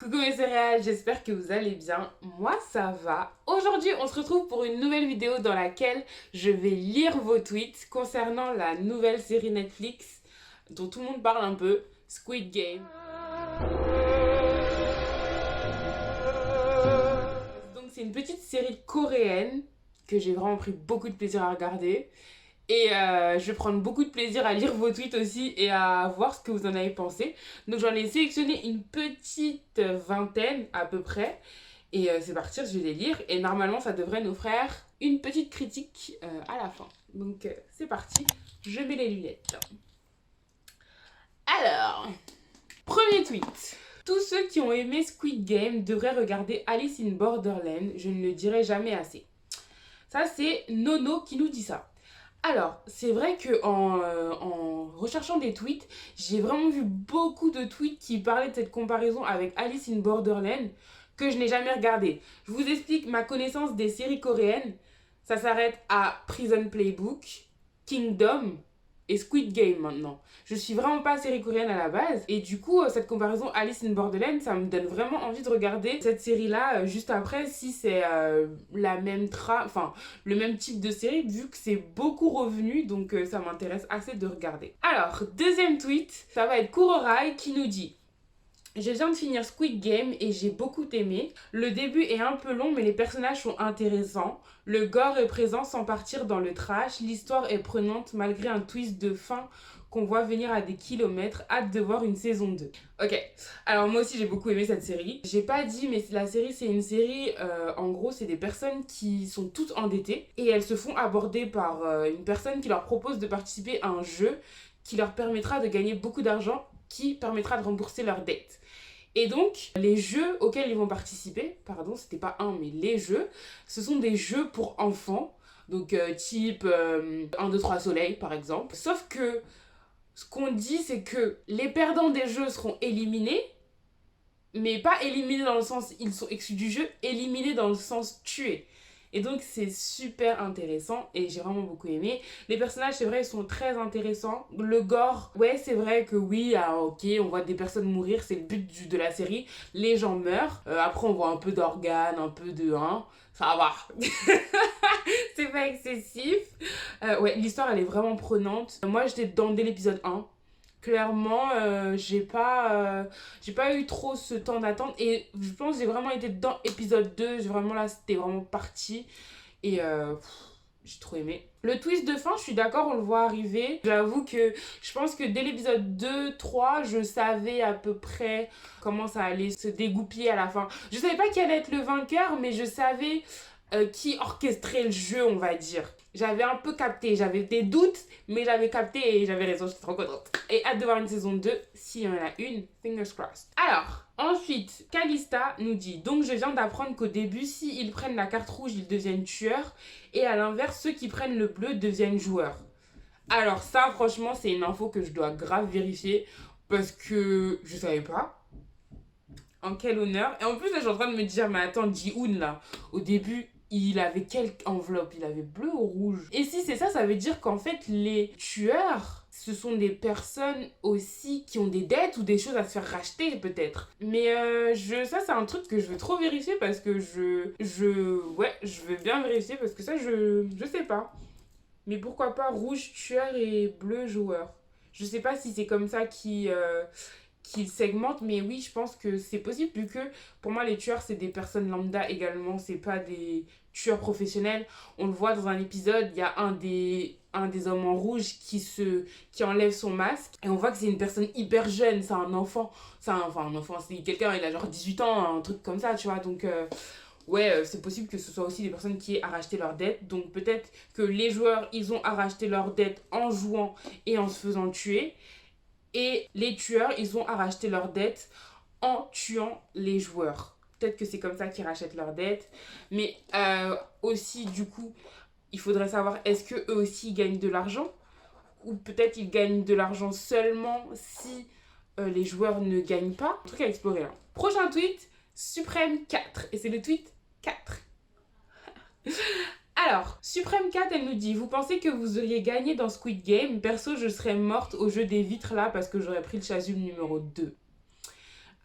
Coucou mes céréales, j'espère que vous allez bien. Moi ça va. Aujourd'hui on se retrouve pour une nouvelle vidéo dans laquelle je vais lire vos tweets concernant la nouvelle série Netflix dont tout le monde parle un peu, Squid Game. Donc c'est une petite série coréenne que j'ai vraiment pris beaucoup de plaisir à regarder. Et je vais prendre beaucoup de plaisir à lire vos tweets aussi et à voir ce que vous en avez pensé. Donc j'en ai sélectionné une petite vingtaine à peu près. Et c'est parti, je vais les lire. Et normalement, ça devrait nous faire une petite critique à la fin. Donc c'est parti, je mets les lunettes. Alors, premier tweet. Tous ceux qui ont aimé Squid Game devraient regarder Alice in Borderland. Je ne le dirai jamais assez. Ça, c'est Nono qui nous dit ça. Alors, c'est vrai que en recherchant des tweets, j'ai vraiment vu beaucoup de tweets qui parlaient de cette comparaison avec Alice in Borderland que je n'ai jamais regardé. Je vous explique ma connaissance des séries coréennes. Ça s'arrête à Prison Playbook, Kingdom et Squid Game maintenant. Je suis vraiment pas série coréenne à la base et du coup cette comparaison Alice in Borderland ça me donne vraiment envie de regarder cette série là juste après si c'est la même enfin le même type de série vu que c'est beaucoup revenu donc ça m'intéresse assez de regarder. Alors deuxième tweet, ça va être Kurorai qui nous dit: je viens de finir Squid Game et j'ai beaucoup aimé. Le début est un peu long mais les personnages sont intéressants. Le gore est présent sans partir dans le trash. L'histoire est prenante malgré un twist de fin qu'on voit venir à des kilomètres. Hâte de voir une saison 2. Ok, alors moi aussi j'ai beaucoup aimé cette série. J'ai pas dit mais la série c'est une série, en gros c'est des personnes qui sont toutes endettées et elles se font aborder par une personne qui leur propose de participer à un jeu qui leur permettra de gagner beaucoup d'argent qui permettra de rembourser leurs dettes. Et donc, les jeux auxquels ils vont participer, pardon, c'était pas un, mais les jeux, ce sont des jeux pour enfants, donc type 1, 2, 3 soleil par exemple. Sauf que ce qu'on dit, c'est que les perdants des jeux seront éliminés, mais pas éliminés dans le sens ils sont exclus du jeu, éliminés dans le sens tués. Et donc c'est super intéressant et j'ai vraiment beaucoup aimé. Les personnages c'est vrai ils sont très intéressants. Le gore, ouais c'est vrai que oui, ok on voit des personnes mourir, c'est le but de la série. Les gens meurent, après on voit un peu d'organes, un peu de... ça va. C'est pas excessif. Ouais l'histoire elle est vraiment prenante. Moi j'étais dedans dès l'épisode 1. Clairement, j'ai pas eu trop ce temps d'attente et je pense que j'ai vraiment été dans épisode 2, vraiment là c'était vraiment parti et j'ai trop aimé. Le twist de fin, je suis d'accord, on le voit arriver. J'avoue que je pense que dès l'épisode 2, 3, je savais à peu près comment ça allait se dégoupiller à la fin. Je savais pas qui allait être le vainqueur, mais je savais qui orchestrait le jeu, on va dire. J'avais un peu capté, j'avais des doutes, mais j'avais capté et j'avais raison, je suis trop contente. Et hâte de voir une saison 2, s'il y en a une, fingers crossed. Alors, ensuite, Calista nous dit: donc je viens d'apprendre qu'au début, s'ils prennent la carte rouge, ils deviennent tueurs, et à l'inverse, ceux qui prennent le bleu deviennent joueurs. Alors ça, franchement, c'est une info que je dois grave vérifier, parce que je savais pas. En quel honneur. Et en plus, là, je suis en train de me dire, mais attends, Ji-hoon, là, au début, il avait quelle enveloppe? Il avait bleu ou rouge? Et si c'est ça, ça veut dire qu'en fait, les tueurs, ce sont des personnes aussi qui ont des dettes ou des choses à se faire racheter, peut-être. Mais ça, c'est un truc que je veux trop vérifier parce que ouais, je veux bien vérifier parce que ça, je sais pas. Mais pourquoi pas rouge tueur et bleu joueur? Je sais pas si c'est comme ça qu'il segmente, mais oui, je pense que c'est possible, vu que pour moi, les tueurs, c'est des personnes lambda également, c'est pas des tueurs professionnels. On le voit dans un épisode, il y a un des hommes en rouge qui enlève son masque, et on voit que c'est une personne hyper jeune, c'est un enfant, un enfant, c'est quelqu'un, il a genre 18 ans, un truc comme ça, tu vois, donc... ouais, c'est possible que ce soit aussi des personnes qui aient à racheter leurs dettes. Donc peut-être que les joueurs, ils ont à racheter leurs dettes en jouant et en se faisant tuer. Et les tueurs, ils ont à racheter leurs dettes en tuant les joueurs. Peut-être que c'est comme ça qu'ils rachètent leurs dettes. Mais aussi, du coup, il faudrait savoir, est-ce qu'eux aussi ils gagnent de l'argent? Ou peut-être ils gagnent de l'argent seulement si les joueurs ne gagnent pas? Un truc à explorer là. Prochain tweet, Suprême 4. Et c'est le tweet 4. Alors, Suprême 4, elle nous dit: vous pensez que vous auriez gagné dans Squid Game? Perso, je serais morte au jeu des vitres là parce que j'aurais pris le chasuble numéro 2.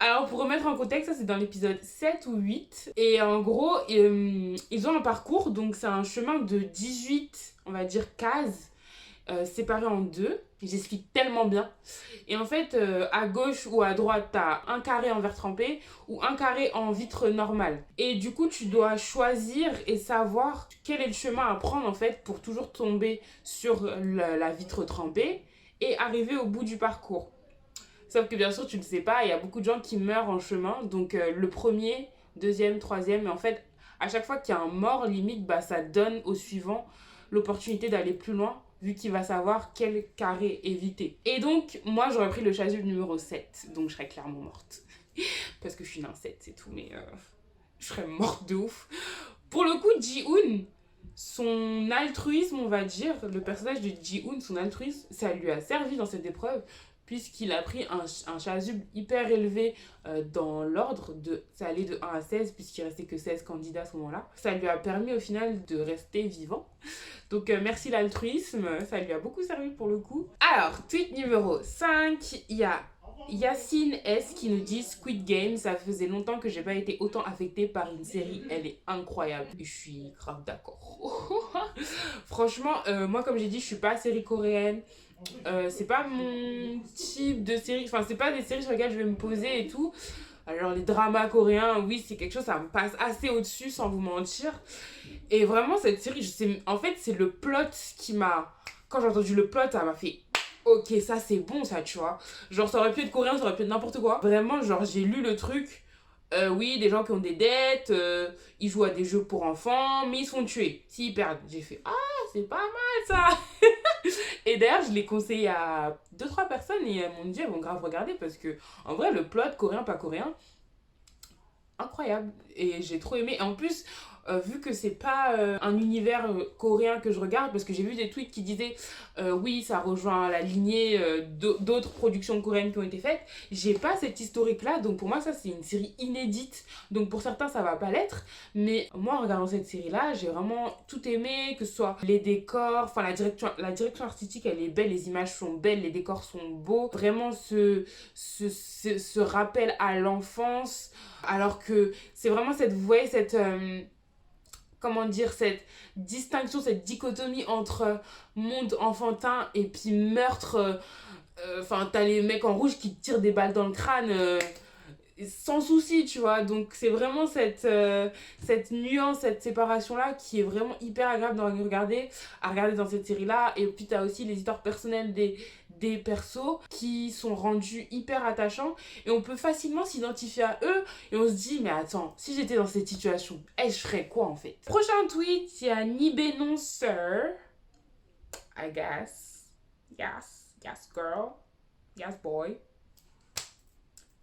Alors, pour remettre en contexte, ça c'est dans l'épisode 7 ou 8. Et en gros, ils ont un parcours, donc c'est un chemin de 18, on va dire, cases, séparées en deux. J'explique tellement bien. Et en fait, à gauche ou à droite, t'as un carré en verre trempé ou un carré en vitre normale. Et du coup, tu dois choisir et savoir quel est le chemin à prendre en fait pour toujours tomber sur la vitre trempée et arriver au bout du parcours. Sauf que bien sûr, tu ne le sais pas, il y a beaucoup de gens qui meurent en chemin. Donc le premier, deuxième, troisième, et en fait, à chaque fois qu'il y a un mort, limite, bah, ça donne au suivant l'opportunité d'aller plus loin, vu qu'il va savoir quel carré éviter. Et donc, moi, j'aurais pris le chasuble numéro 7, donc je serais clairement morte. Parce que je suis un 7, c'est tout, mais je serais morte de ouf. Pour le coup, Ji-hoon, son altruisme, on va dire, le personnage de Ji-hoon, son altruisme, ça lui a servi dans cette épreuve, puisqu'il a pris un chasuble hyper élevé dans l'ordre, ça allait de 1 à 16, puisqu'il restait que 16 candidats à ce moment-là. Ça lui a permis au final de rester vivant. Donc merci l'altruisme, ça lui a beaucoup servi pour le coup. Alors, tweet numéro 5, il y a Yacine S qui nous dit Squid Game, ça faisait longtemps que j'ai pas été autant affectée par une série, elle est incroyable. Et je suis grave d'accord. Franchement, moi comme j'ai dit, je suis pas série coréenne. C'est pas mon type de série, enfin c'est pas des séries sur lesquelles je vais me poser et tout. Alors les dramas coréens, oui c'est quelque chose, ça me passe assez au-dessus sans vous mentir. Et vraiment cette série, en fait c'est le plot qui m'a, quand j'ai entendu le plot ça m'a fait ok ça c'est bon ça tu vois. Genre ça aurait pu être coréen, ça aurait pu être n'importe quoi. Vraiment genre j'ai lu le truc, oui des gens qui ont des dettes, ils jouent à des jeux pour enfants mais ils se font tuer s'ils perdent. J'ai fait ah c'est pas mal ça. Et d'ailleurs, je l'ai conseillé à 2-3 personnes et elles m'ont dit, elles vont grave regarder parce que, en vrai, le plot coréen, pas coréen, incroyable. Et j'ai trop aimé. Et en plus, vu que c'est pas un univers coréen que je regarde, parce que j'ai vu des tweets qui disaient oui, ça rejoint la lignée d'autres productions coréennes qui ont été faites, j'ai pas cette historique-là, donc pour moi, ça c'est une série inédite. Donc pour certains, ça va pas l'être, mais moi, en regardant cette série-là, j'ai vraiment tout aimé, que ce soit les décors, enfin la direction artistique, elle est belle, les images sont belles, les décors sont beaux. Vraiment ce rappel à l'enfance, alors que c'est vraiment cette, vous voyez, comment dire, cette distinction, cette dichotomie entre monde enfantin et puis meurtre. Enfin, t'as les mecs en rouge qui te tirent des balles dans le crâne sans souci, tu vois. Donc, c'est vraiment cette nuance, cette séparation-là qui est vraiment hyper agréable à regarder dans cette série-là. Et puis, t'as aussi les histoires personnelles des persos qui sont rendus hyper attachants et on peut facilement s'identifier à eux et on se dit mais attends, si j'étais dans cette situation, je ferais quoi en fait? Prochain tweet, il y a Nibénon Sir, I guess, yes girl, yes boy,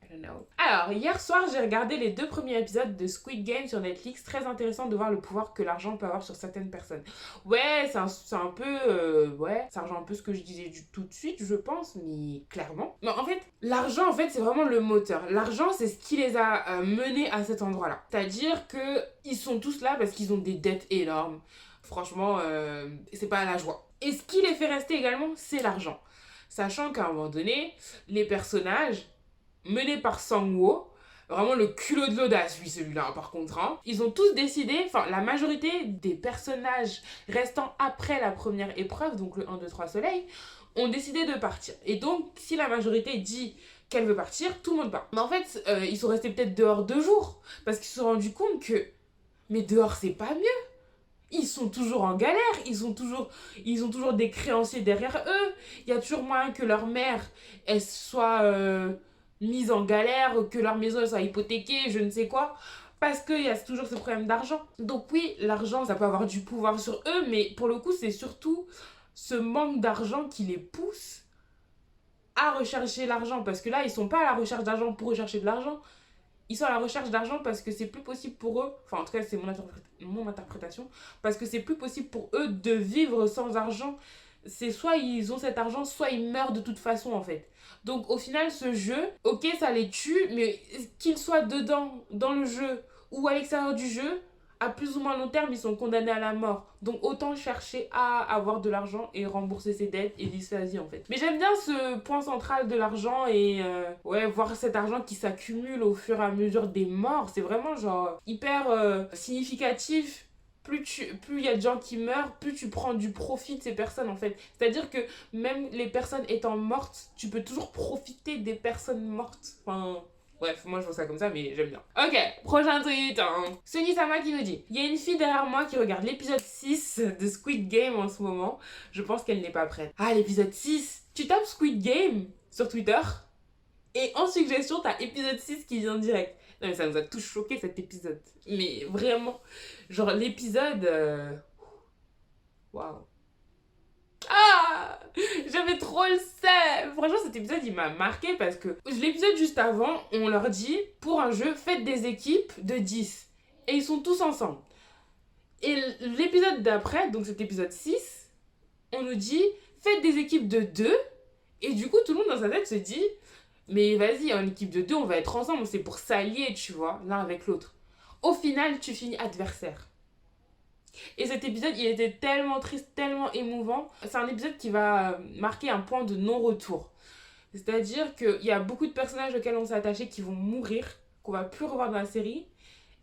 I don't know. Alors, hier soir, j'ai regardé les 2 premiers épisodes de Squid Game sur Netflix. Très intéressant de voir le pouvoir que l'argent peut avoir sur certaines personnes. Ouais, c'est un peu... ouais, ça rejoint un peu ce que je disais tout de suite, je pense, mais clairement. Mais en fait, l'argent, en fait, c'est vraiment le moteur. L'argent, c'est ce qui les a menés à cet endroit-là. C'est-à-dire qu'ils sont tous là parce qu'ils ont des dettes énormes. Franchement, c'est pas à la joie. Et ce qui les fait rester également, c'est l'argent. Sachant qu'à un moment donné, les personnages menés par Sang-woo, vraiment le culot de l'audace, lui celui-là par contre, hein. Ils ont tous décidé, enfin la majorité des personnages restant après la première épreuve, donc le 1, 2, 3 soleil, ont décidé de partir. Et donc si la majorité dit qu'elle veut partir, tout le monde part. Mais en fait, ils sont restés peut-être dehors 2 jours, parce qu'ils se sont rendus compte que, mais dehors c'est pas mieux. Ils sont toujours en galère, ils ont toujours des créanciers derrière eux. Il y a toujours moyen que leur mère, elle soit mise en galère, que leur maison soit hypothéquée, je ne sais quoi. Parce qu'il y a toujours ce problème d'argent. Donc oui, l'argent, ça peut avoir du pouvoir sur eux, mais pour le coup, c'est surtout ce manque d'argent qui les pousse à rechercher l'argent. Parce que là, ils sont pas à la recherche d'argent pour rechercher de l'argent. Ils sont à la recherche d'argent parce que c'est plus possible pour eux, enfin en tout cas c'est mon interprétation, parce que c'est plus possible pour eux de vivre sans argent. C'est soit ils ont cet argent, soit ils meurent de toute façon en fait. Donc au final ce jeu, ok ça les tue, mais qu'ils soient dedans, dans le jeu ou à l'extérieur du jeu, à plus ou moins long terme, ils sont condamnés à la mort. Donc autant chercher à avoir de l'argent et rembourser ses dettes et vivre sa vie en fait. Mais j'aime bien ce point central de l'argent et ouais, voir cet argent qui s'accumule au fur et à mesure des morts. C'est vraiment genre hyper significatif. Plus il y a de gens qui meurent, plus tu prends du profit de ces personnes en fait. C'est-à-dire que même les personnes étant mortes, tu peux toujours profiter des personnes mortes. Enfin, bref, moi je vois ça comme ça, mais j'aime bien. Ok, prochain tweet. Sunny-sama qui nous dit: il y a une fille derrière moi qui regarde l'épisode 6 de Squid Game en ce moment. Je pense qu'elle n'est pas prête. Ah, l'épisode 6. Tu tapes Squid Game sur Twitter et en suggestion, t'as épisode 6 qui vient direct. Non mais ça nous a tous choqué cet épisode. Mais vraiment. Genre l'épisode... Waouh. Ah, j'avais trop le seum. Franchement, cet épisode, il m'a marqué parce que l'épisode juste avant, on leur dit, pour un jeu, faites des équipes de 10. Et ils sont tous ensemble. Et l'épisode d'après, donc cet épisode 6, on nous dit, faites des équipes de 2. Et du coup, tout le monde dans sa tête se dit, mais vas-y, en équipe de 2, on va être ensemble. C'est pour s'allier, tu vois, l'un avec l'autre. Au final, tu finis adversaire. Et cet épisode, il était tellement triste, tellement émouvant. C'est un épisode qui va marquer un point de non-retour. C'est-à-dire qu'il y a beaucoup de personnages auxquels on s'est attaché qui vont mourir, qu'on va plus revoir dans la série,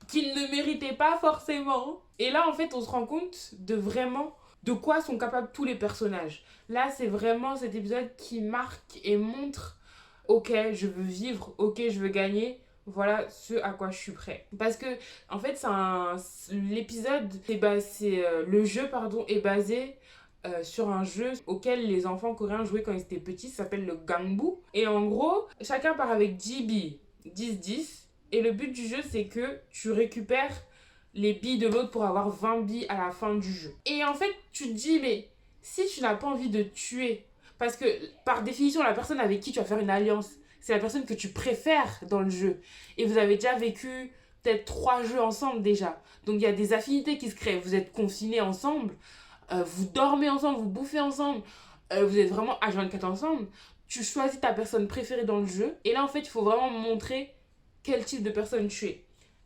qu'ils ne méritaient pas forcément. Et là, en fait, on se rend compte de vraiment de quoi sont capables tous les personnages. Là, c'est vraiment cet épisode qui marque et montre: ok, je veux vivre, ok, je veux gagner. Voilà ce à quoi je suis prêt. Parce que, en fait, l'épisode, le jeu, pardon, est basé sur un jeu auquel les enfants coréens jouaient quand ils étaient petits. Ça s'appelle le Gangbu. Et en gros, chacun part avec 10 billes, 10-10. Et le but du jeu, c'est que tu récupères les billes de l'autre pour avoir 20 billes à la fin du jeu. Et en fait, tu te dis, mais si tu n'as pas envie de tuer, parce que par définition, la personne avec qui tu vas faire une alliance, c'est la personne que tu préfères dans le jeu. Et vous avez déjà vécu peut-être 3 jeux ensemble déjà. Donc il y a des affinités qui se créent. Vous êtes confinés ensemble, vous dormez ensemble, vous bouffez ensemble, vous êtes vraiment H24 ensemble. Tu choisis ta personne préférée dans le jeu. Et là, en fait, il faut vraiment montrer quel type de personne tu es.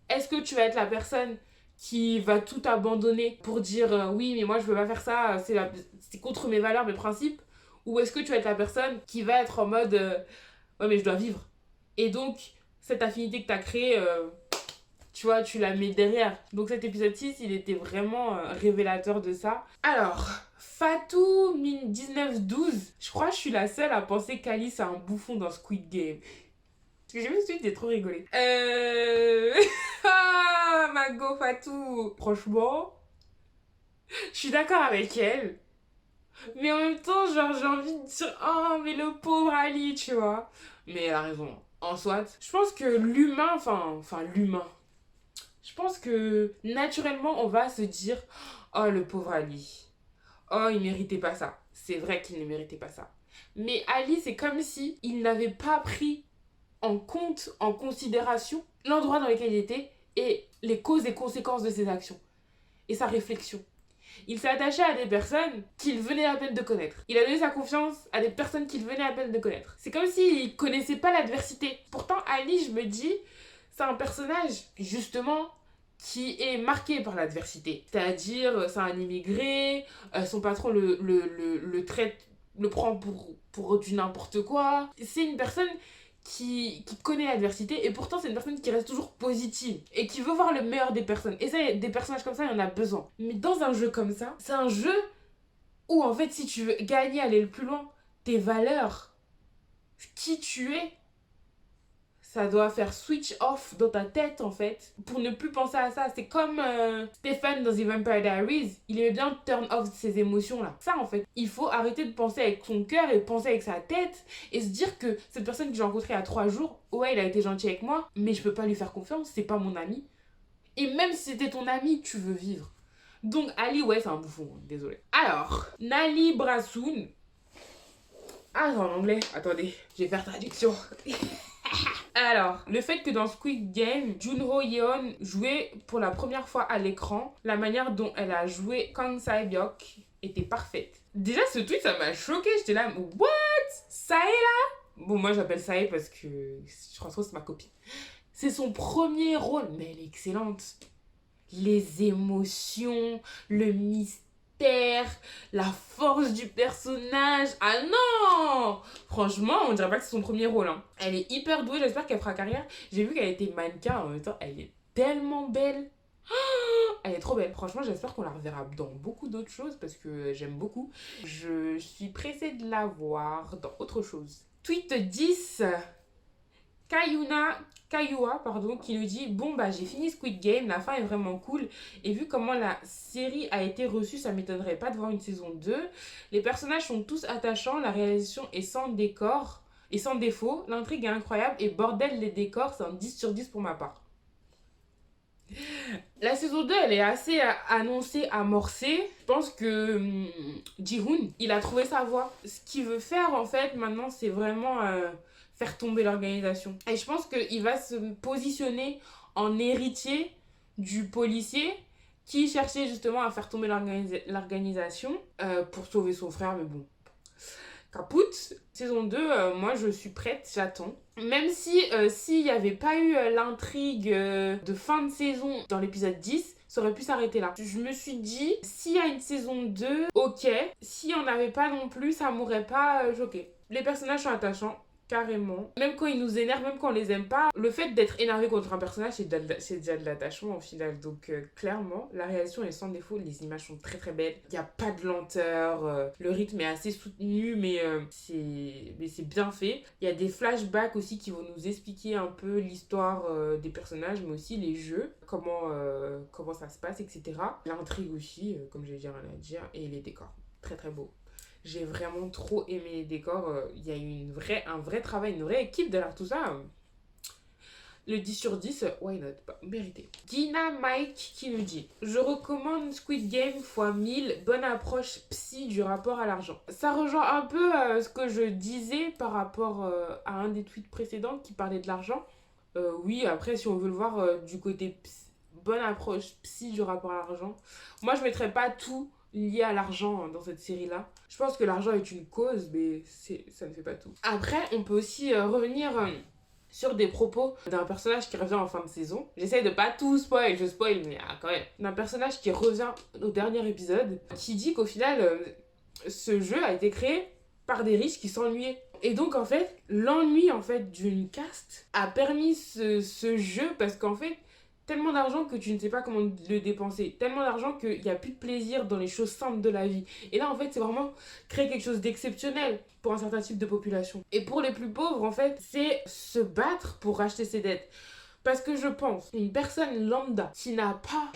Est-ce que tu vas être la personne qui va tout abandonner pour dire oui, mais moi je veux pas faire ça, c'est contre mes valeurs, mes principes? Ou est-ce que tu vas être la personne qui va être en mode ouais, mais je dois vivre. Et donc, cette affinité que tu as créée, tu vois, tu la mets derrière. Donc cet épisode 6, il était vraiment révélateur de ça. Alors, Fatou 1912, je crois que je suis la seule à penser qu'Alice a un bouffon dans Squid Game. Parce que j'ai vu j'ai trop rigolé. Ah, ma go Fatou. Franchement, je suis d'accord avec elle. Mais en même temps, genre, j'ai envie de dire, oh, mais le pauvre Ali, tu vois. Mais elle a raison. En soit, je pense que l'humain, l'humain. Je pense que naturellement, on va se dire, oh, le pauvre Ali. Oh, il méritait pas ça. C'est vrai qu'il ne méritait pas ça. Mais Ali, c'est comme si il n'avait pas pris en compte, en considération, l'endroit dans lequel il était et les causes et conséquences de ses actions. Et sa réflexion. Il s'est attaché à des personnes qu'il venait à peine de connaître. Il a donné sa confiance à des personnes qu'il venait à peine de connaître. C'est comme s'il connaissait pas l'adversité. Pourtant, Ali, je me dis, c'est un personnage, justement, qui est marqué par l'adversité. C'est-à-dire, c'est un immigré, son patron le traite, le prend pour du n'importe quoi. C'est une personne qui connaît l'adversité et pourtant c'est une personne qui reste toujours positive et qui veut voir le meilleur des personnes. Et ça, des personnages comme ça, il y en a besoin. Mais dans un jeu comme ça, c'est un jeu où en fait si tu veux gagner, aller le plus loin, tes valeurs, qui tu es, ça doit faire switch off dans ta tête en fait pour ne plus penser à ça. C'est comme Stephen dans The Vampire Diaries, il aimait bien turn off ses émotions là. Ça en fait, il faut arrêter de penser avec son cœur et penser avec sa tête et se dire que cette personne que j'ai rencontrée il y a 3 jours, ouais, il a été gentil avec moi, mais je peux pas lui faire confiance, c'est pas mon ami. Et même si c'était ton ami, tu veux vivre. Donc Ali, ouais, c'est un bouffon, désolé. Alors, Nali Brassoun. Ah, c'est en anglais. Attendez, je vais faire traduction. Alors, le fait que dans Squid Game, Junho Yeon jouait pour la première fois à l'écran, la manière dont elle a joué Kang Sae-byuk était parfaite. Déjà, ce tweet, ça m'a choqué. J'étais là, what? Sae là? Bon, moi j'appelle Sae parce que je crois trop que c'est ma copine. C'est son premier rôle, mais elle est excellente. les émotions, le mystère, la force du personnage. Ah non! Franchement, on dirait pas que c'est son premier rôle, hein. Elle est hyper douée, j'espère qu'elle fera carrière. J'ai vu qu'elle était mannequin en même temps, elle est tellement belle. Elle est trop belle. Franchement, j'espère qu'on la reverra dans beaucoup d'autres choses parce que j'aime beaucoup. Je suis pressée de la voir dans autre chose. Tweet 10. Kayua, pardon, qui nous dit: bon, bah, j'ai fini Squid Game, la fin est vraiment cool. Et vu comment la série a été reçue, ça m'étonnerait pas de voir une saison 2. Les personnages sont tous attachants, la réalisation est sans décor et sans défaut. L'intrigue est incroyable et bordel, les décors, c'est un 10 sur 10 pour ma part. La saison 2, elle est assez annoncée, amorcée. Je pense que Ji-hoon, il a trouvé sa voie. Ce qu'il veut faire, en fait, maintenant, c'est vraiment faire tomber l'organisation. Et je pense qu'il va se positionner en héritier du policier qui cherchait justement à faire tomber l'organisation pour sauver son frère, mais bon. Caput, saison 2, moi je suis prête, j'attends. Même si s'il n'y avait pas eu l'intrigue de fin de saison dans l'épisode 10, ça aurait pu s'arrêter là. Je me suis dit, s'il y a une saison 2, ok. S'il n'y en avait pas non plus, ça m'aurait pas choqué. Les personnages sont attachants. Carrément. Même quand ils nous énervent, même quand on les aime pas, le fait d'être énervé contre un personnage, c'est déjà de l'attachement au final. Donc clairement, la réalisation est sans défaut, les images sont très très belles. Il n'y a pas de lenteur, le rythme est assez soutenu, mais c'est bien fait. Il y a des flashbacks aussi qui vont nous expliquer un peu l'histoire des personnages, mais aussi les jeux, comment ça se passe, etc. L'intrigue aussi, comme je vais dire, rien à dire, et les décors. Très très beau. J'ai vraiment trop aimé les décors. Il y a eu un vrai travail, une vraie équipe derrière tout ça. Le 10 sur 10, why not? Pas mérité. Dina Mike qui nous dit: je recommande Squid Game x 1000, bonne approche psy du rapport à l'argent. Ça rejoint un peu ce que je disais par rapport à un des tweets précédents qui parlait de l'argent. Oui, après, si on veut le voir du côté bonne approche psy du rapport à l'argent, moi je mettrais pas tout lié à l'argent dans cette série-là. Je pense que l'argent est une cause, mais ça ne fait pas tout. Après, on peut aussi revenir sur des propos d'un personnage qui revient en fin de saison. J'essaie de pas tout spoil, je spoil, mais quand même. D'un personnage qui revient au dernier épisode, qui dit qu'au final, ce jeu a été créé par des riches qui s'ennuyaient. Et donc, en fait, l'ennui en fait, d'une caste a permis ce jeu parce qu'en fait, tellement d'argent que tu ne sais pas comment le dépenser. Tellement d'argent qu'il n'y a plus de plaisir dans les choses simples de la vie. Et là, en fait, c'est vraiment créer quelque chose d'exceptionnel pour un certain type de population. Et pour les plus pauvres, en fait, c'est se battre pour racheter ses dettes. Parce que je pense, une personne lambda qui n'a pas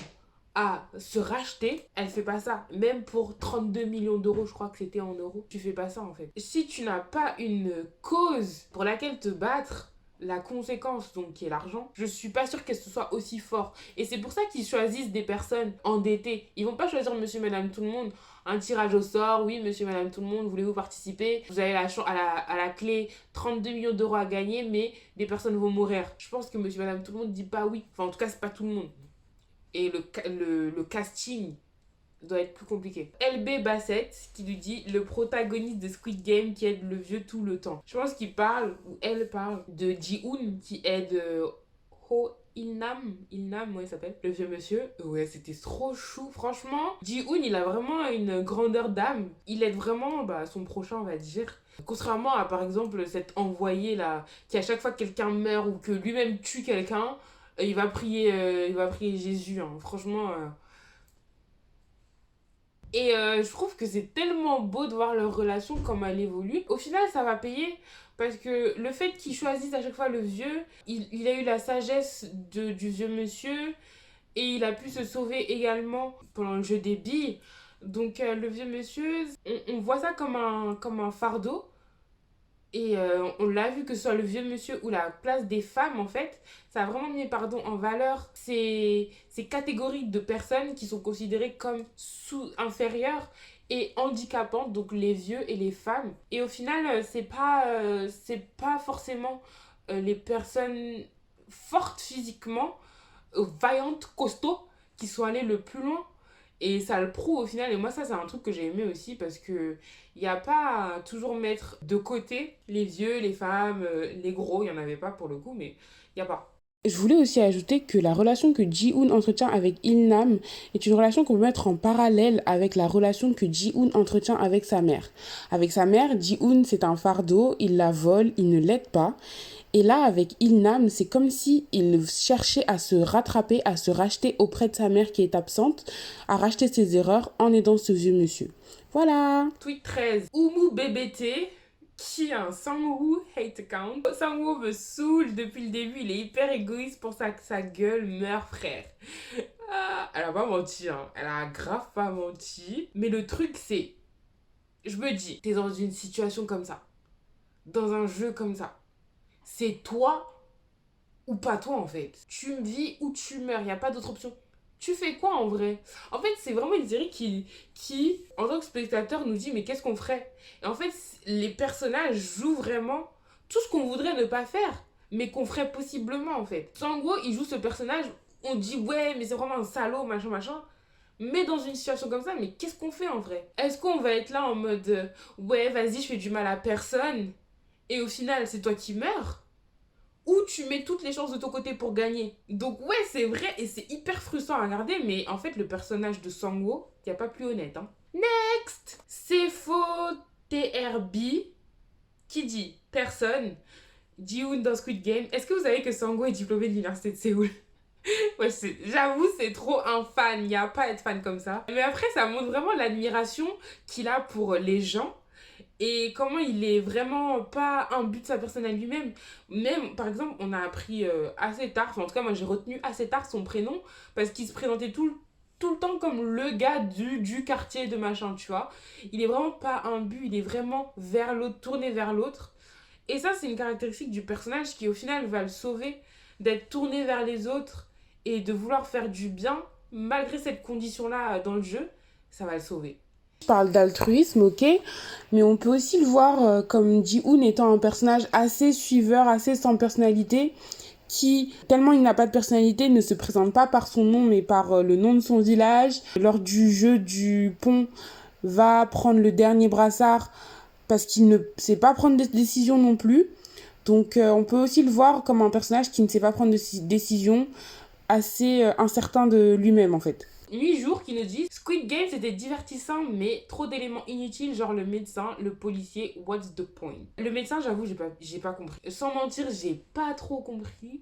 à se racheter, elle fait pas ça. Même pour 32 millions d'euros, je crois que c'était en euros, tu fais pas ça en fait. Si tu n'as pas une cause pour laquelle te battre, la conséquence, donc qui est l'argent, je suis pas sûre qu'elle soit aussi fort. Et c'est pour ça qu'ils choisissent des personnes endettées. Ils vont pas choisir monsieur, madame, tout le monde. Un tirage au sort, oui, monsieur, madame, tout le monde, voulez-vous participer? Vous avez à la clé 32 millions d'euros à gagner, mais des personnes vont mourir. Je pense que monsieur, madame, tout le monde dit pas oui. Enfin, en tout cas, c'est pas tout le monde. Et le casting doit être plus compliqué. LB Bassett qui lui dit: le protagoniste de Squid Game qui aide le vieux tout le temps. Je pense qu'il parle, ou elle parle, de Ji-hoon qui aide Ho Ilnam, ouais, il s'appelle, le vieux monsieur. Ouais, c'était trop chou, franchement. Ji-hoon, il a vraiment une grandeur d'âme. Il aide vraiment son prochain, on va dire. Contrairement à, par exemple, cet envoyé là, qui à chaque fois que quelqu'un meurt ou que lui-même tue quelqu'un, il va prier Jésus, hein. Franchement. Et je trouve que c'est tellement beau de voir leur relation, comme elle évolue. Au final, ça va payer parce que le fait qu'ils choisissent à chaque fois le vieux, il a eu la sagesse du vieux monsieur et il a pu se sauver également pendant le jeu des billes. Donc le vieux monsieur, on voit ça comme un fardeau. Et on l'a vu, que ce soit le vieux monsieur ou la place des femmes, en fait, ça a vraiment mis en valeur ces catégories de personnes qui sont considérées comme inférieures et handicapantes, donc les vieux et les femmes. Et au final, c'est pas forcément les personnes fortes physiquement, vaillantes, costauds, qui sont allées le plus loin. Et ça le prouve au final. Et moi, ça, c'est un truc que j'ai aimé aussi parce que il n'y a pas à toujours mettre de côté les vieux, les femmes, les gros. Il n'y en avait pas pour le coup, mais il n'y a pas. Je voulais aussi ajouter que la relation que Ji-hoon entretient avec Il-nam est une relation qu'on peut mettre en parallèle avec la relation que Ji-hoon entretient avec sa mère. Avec sa mère, Ji-hoon, c'est un fardeau, il la vole, il ne l'aide pas. Et là, avec Il-nam, c'est comme si il cherchait à se rattraper, à se racheter auprès de sa mère qui est absente, à racheter ses erreurs en aidant ce vieux monsieur. Voilà. Tweet 13. Oumu BBT, qui a un Sang-woo hate account. Sang-woo me saoule depuis le début, il est hyper égoïste pour ça que sa gueule meurt, frère. Ah, elle a pas menti, hein. Elle a grave pas menti. Mais le truc, c'est, je me dis, t'es dans une situation comme ça, dans un jeu comme ça. C'est toi ou pas toi, en fait. Tu vis ou tu meurs, il n'y a pas d'autre option. Tu fais quoi en vrai? En fait, c'est vraiment une série qui, en tant que spectateur, nous dit mais qu'est-ce qu'on ferait? Et en fait, les personnages jouent vraiment tout ce qu'on voudrait ne pas faire, mais qu'on ferait possiblement en fait. En gros, il joue ce personnage, on dit ouais, mais c'est vraiment un salaud, machin, machin. Mais dans une situation comme ça, mais qu'est-ce qu'on fait en vrai? Est-ce qu'on va être là en mode ouais, vas-y, je fais du mal à personne, et au final, c'est toi qui meurs? Ou tu mets toutes les chances de ton côté pour gagner. Donc ouais, c'est vrai et c'est hyper frustrant à regarder, mais en fait, le personnage de Sang-woo, il n'y a pas plus honnête. Hein. Next, c'est faux TRB qui dit personne. Ji-hoon dans Squid Game. Est-ce que vous savez que Sang-woo est diplômé de l'université de Séoul? Ouais, j'avoue, c'est trop un fan. Il n'y a pas à être fan comme ça. Mais après, ça montre vraiment l'admiration qu'il a pour les gens et comment il est vraiment pas imbu de sa personne à lui-même. Même, par exemple, on a appris assez tard, enfin, en tout cas, moi j'ai retenu assez tard son prénom parce qu'il se présentait tout le temps comme le gars du quartier de machin, tu vois. Il est vraiment pas imbu, il est vraiment vers l'autre, tourné vers l'autre. Et ça, c'est une caractéristique du personnage qui, au final, va le sauver d'être tourné vers les autres et de vouloir faire du bien, malgré cette condition-là dans le jeu, ça va le sauver. Je parle d'altruisme, ok, mais on peut aussi le voir comme Ji-hoon étant un personnage assez suiveur, assez sans personnalité, qui, tellement il n'a pas de personnalité, ne se présente pas par son nom, mais par le nom de son village. Lors du jeu du pont, va prendre le dernier brassard parce qu'il ne sait pas prendre de décision non plus. Donc on peut aussi le voir comme un personnage qui ne sait pas prendre de décision, assez incertain de lui-même en fait. 8 jours qui nous disent Squid Game c'était divertissant mais trop d'éléments inutiles genre le médecin, le policier, what's the point? Le médecin j'avoue j'ai pas compris. Sans mentir j'ai pas trop compris.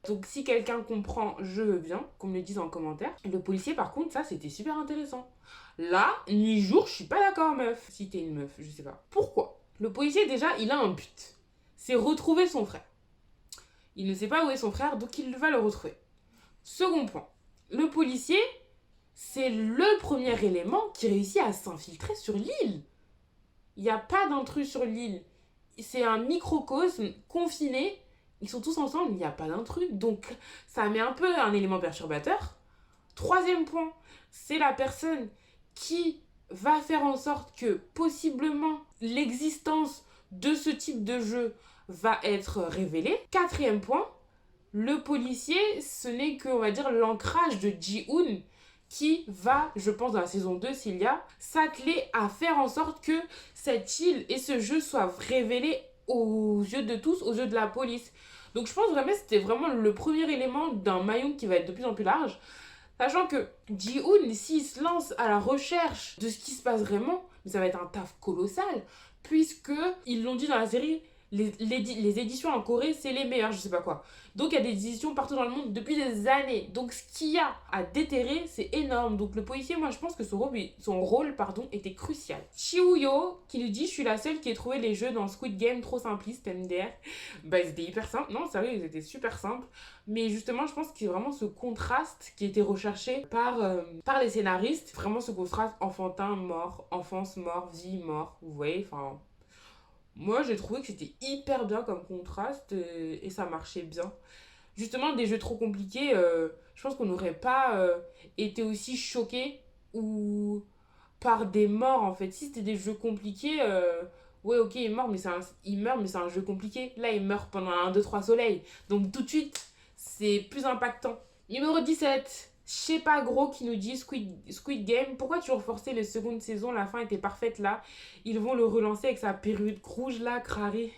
Donc si quelqu'un comprend je veux bien qu'on me le dise en commentaire. Le policier par contre ça c'était super intéressant. Là, nuit jour je suis pas d'accord meuf. Si t'es une meuf je sais pas. Pourquoi? Le policier déjà il a un but. C'est retrouver son frère. Il ne sait pas où est son frère donc il va le retrouver. Second point. Le policier, c'est le premier élément qui réussit à s'infiltrer sur l'île. Il n'y a pas d'intrus sur l'île. C'est un microcosme confiné. Ils sont tous ensemble, il n'y a pas d'intrus. Donc, ça met un peu un élément perturbateur. Troisième point, c'est la personne qui va faire en sorte que possiblement l'existence de ce type de jeu va être révélée. Quatrième point, le policier, ce n'est que, on va dire, l'ancrage de Ji-hoon qui va, je pense dans la saison 2 s'il y a, s'atteler à faire en sorte que cette île et ce jeu soient révélés aux yeux de tous, aux yeux de la police. Donc je pense vraiment que c'était vraiment le premier élément d'un maillon qui va être de plus en plus large. Sachant que Ji-hoon, s'il se lance à la recherche de ce qui se passe vraiment, mais ça va être un taf colossal, puisque ils l'ont dit dans la série, les éditions en Corée, c'est les meilleures, je sais pas quoi. Donc il y a des éditions partout dans le monde depuis des années. Donc ce qu'il y a à déterrer, c'est énorme. Donc le policier, moi je pense que son rôle était crucial. Chiuyo qui nous dit je suis la seule qui ait trouvé les jeux dans Squid Game trop simplistes, MDR. Bah ils étaient hyper simples. Non, sérieux, ils étaient super simples. Mais justement, je pense que c'est vraiment ce contraste qui était recherché par les scénaristes. Vraiment ce contraste enfantin, mort, enfance, mort, vie, mort. Vous voyez, enfin... Moi, j'ai trouvé que c'était hyper bien comme contraste et ça marchait bien. Justement, des jeux trop compliqués, je pense qu'on n'aurait pas été aussi choqués ou par des morts en fait. Si c'était des jeux compliqués, ouais, ok, il meurt, mais c'est un jeu compliqué. Là, il meurt pendant un 2 3 soleils. Donc, tout de suite, c'est plus impactant. Numéro 17. Je sais pas gros qui nous dit Squid Game, pourquoi tu reforçais les secondes saisons, la fin était parfaite là. Ils vont le relancer avec sa perruque rouge là, crarée.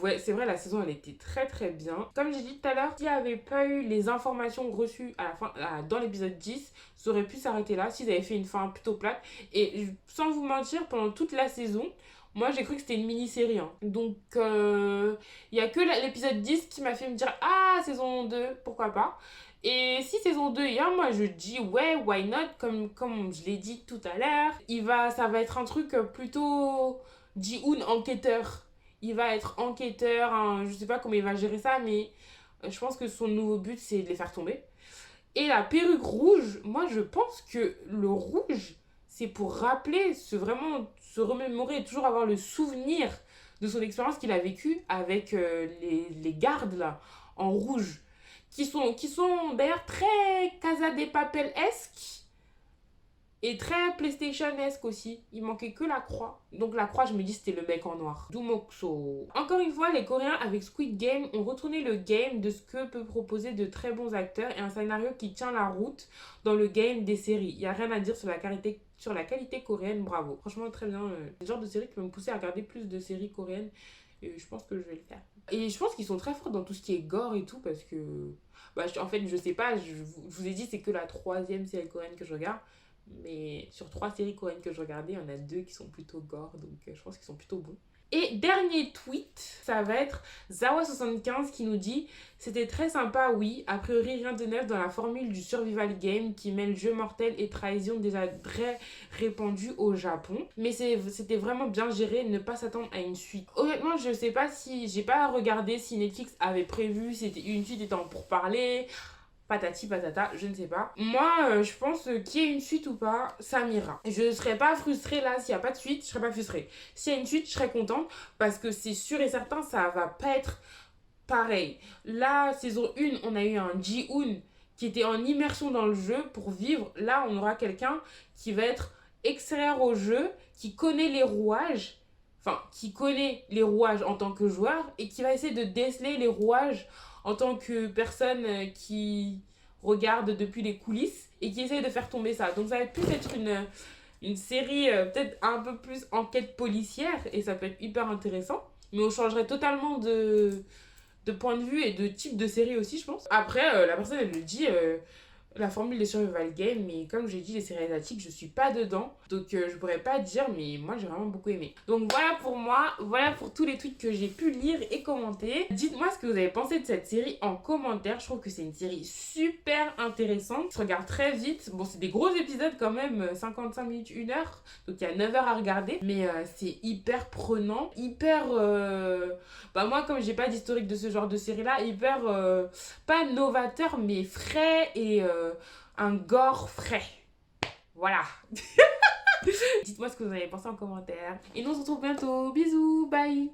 Ouais, c'est vrai, la saison, elle était très très bien. Comme j'ai dit tout à l'heure, s'il n'y avait pas eu les informations reçues à la fin, dans l'épisode 10, ça aurait pu s'arrêter là, s'ils avaient fait une fin plutôt plate. Et sans vous mentir, pendant toute la saison, moi j'ai cru que c'était une mini-série. Hein. Donc, il n'y a que l'épisode 10 qui m'a fait me dire, ah, saison 2, pourquoi pas. Et si saison 2 y a, moi je dis ouais, why not, comme je l'ai dit tout à l'heure. Ça va être un truc plutôt Ji-hoon enquêteur. Il va être enquêteur, hein, je sais pas comment il va gérer ça, mais je pense que son nouveau but c'est de les faire tomber. Et la perruque rouge, moi je pense que le rouge, c'est pour rappeler, vraiment se remémorer et toujours avoir le souvenir de son expérience qu'il a vécue avec les gardes là, en rouge qui sont d'ailleurs très Casa de Papel-esque et très PlayStation-esque aussi. Il manquait que la croix. Donc la croix, je me dis, c'était le mec en noir. Dumokso. Encore une fois, les Coréens avec Squid Game ont retourné le game de ce que peut proposer de très bons acteurs et un scénario qui tient la route dans le game des séries. Il n'y a rien à dire sur la qualité coréenne, bravo. Franchement, très bien. C'est le genre de série qui peut me pousser à regarder plus de séries coréennes. Et je pense que je vais le faire. Et je pense qu'ils sont très forts dans tout ce qui est gore et tout parce que... en fait, je sais pas, je vous ai dit, c'est que la 3e série coréenne que je regarde. Mais sur 3 séries coréennes que je regardais, il y en a 2 qui sont plutôt gore. Donc je pense qu'ils sont plutôt bons. Et dernier tweet, ça va être Zawa75 qui nous dit: c'était très sympa, oui. A priori, rien de neuf dans la formule du survival game qui mêle jeu mortel et trahison déjà très répandue au Japon. Mais c'était vraiment bien géré, ne pas s'attendre à une suite. Honnêtement, je sais pas si... J'ai pas regardé si Netflix avait prévu, c'était une suite étant pour parler. Patati patata, je ne sais pas. Moi, je pense qu'il y ait une suite ou pas, ça m'ira. Je ne serais pas frustrée là, s'il n'y a pas de suite, je serais pas frustrée. S'il y a une suite, je serais contente parce que c'est sûr et certain, ça va pas être pareil. La saison 1, on a eu un Ji-hoon qui était en immersion dans le jeu pour vivre. Là, on aura quelqu'un qui va être extérieur au jeu, qui connaît les rouages, qui connaît les rouages en tant que joueur et qui va essayer de déceler les rouages en tant que personne qui regarde depuis les coulisses et qui essaye de faire tomber ça. Donc ça va plus être une série peut-être un peu plus enquête policière et ça peut être hyper intéressant. Mais on changerait totalement de point de vue et de type de série aussi, je pense. Après, la personne, elle le dit, la formule des survival game, mais comme j'ai dit, les séries asiatiques, je suis pas dedans. Donc, je pourrais pas dire, mais moi, j'ai vraiment beaucoup aimé. Donc, voilà pour moi. Voilà pour tous les tweets que j'ai pu lire et commenter. Dites-moi ce que vous avez pensé de cette série en commentaire. Je trouve que c'est une série super intéressante. Ça se regarde très vite. Bon, c'est des gros épisodes quand même, 55 minutes, 1 heure. Donc, il y a 9 heures à regarder. Mais c'est hyper prenant. Hyper... moi, comme j'ai pas d'historique de ce genre de série-là, hyper... pas novateur, mais frais et... un gore frais. Voilà. Dites-moi ce que vous avez pensé en commentaire. Et nous on se retrouve bientôt. Bisous, bye.